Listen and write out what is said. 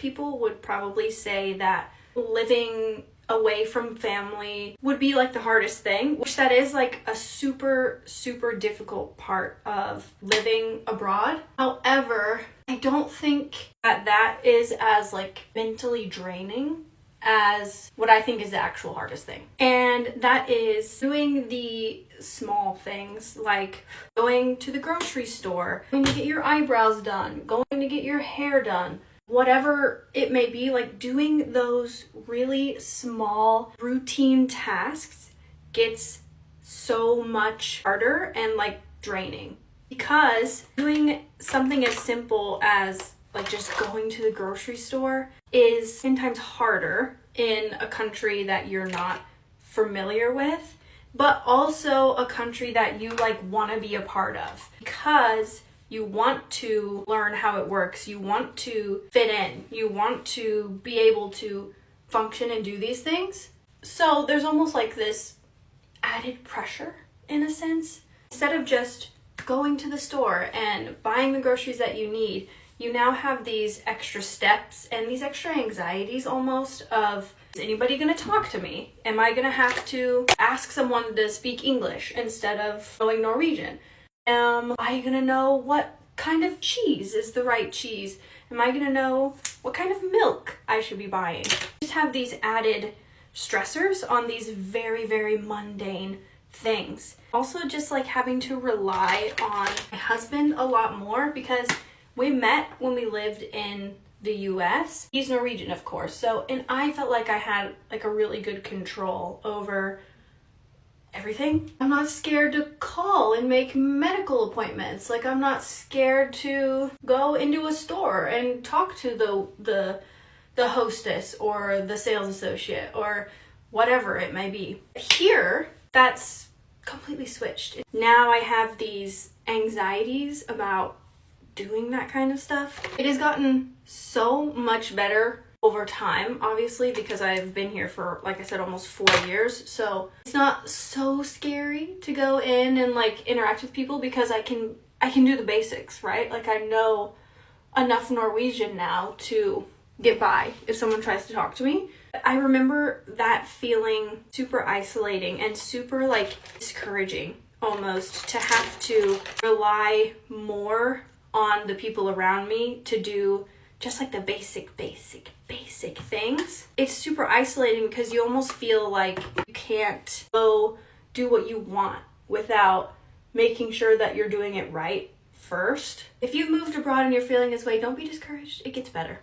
people would probably say that living away from family would be like the hardest thing, which that is like a super, super difficult part of living abroad. However, I don't think that that is as like mentally draining as what I think is the actual hardest thing. And that is doing the small things like going to the grocery store, going to get your eyebrows done, going to get your hair done, whatever it may be, like doing those really small routine tasks gets so much harder and like draining, because doing something as simple as like just going to the grocery store is 10 times harder in a country that you're not familiar with, but also a country that you like want to be a part of, because you want to learn how it works, you want to fit in, you want to be able to function and do these things. So there's almost like this added pressure in a sense. Instead of just going to the store and buying the groceries that you need, you now have these extra steps and these extra anxieties almost of, is anybody going to talk to me? Am I going to have to ask someone to speak English instead of knowing Norwegian? Am I going to know what kind of cheese is the right cheese? Am I going to know what kind of milk I should be buying? Just have these added stressors on these very, very mundane things. Also, just like having to rely on my husband a lot more, because we met when we lived in the US. He's Norwegian, of course. And I felt like I had like a really good control over everything. I'm not scared to call and make medical appointments. Like, I'm not scared to go into a store and talk to the hostess or the sales associate or whatever it may be. Here, that's completely switched. Now I have these anxieties about doing that kind of stuff. It has gotten so much better over time, obviously, because I've been here for, like I said, almost 4 years. So it's not so scary to go in and like interact with people, because I can do the basics, right? Like, I know enough Norwegian now to get by if someone tries to talk to me. I remember that feeling super isolating and super like discouraging almost, to have to rely more on the people around me to do just like the basic things. It's super isolating because you almost feel like you can't go do what you want without making sure that you're doing it right first. If you've moved abroad and you're feeling this way, don't be discouraged. It gets better.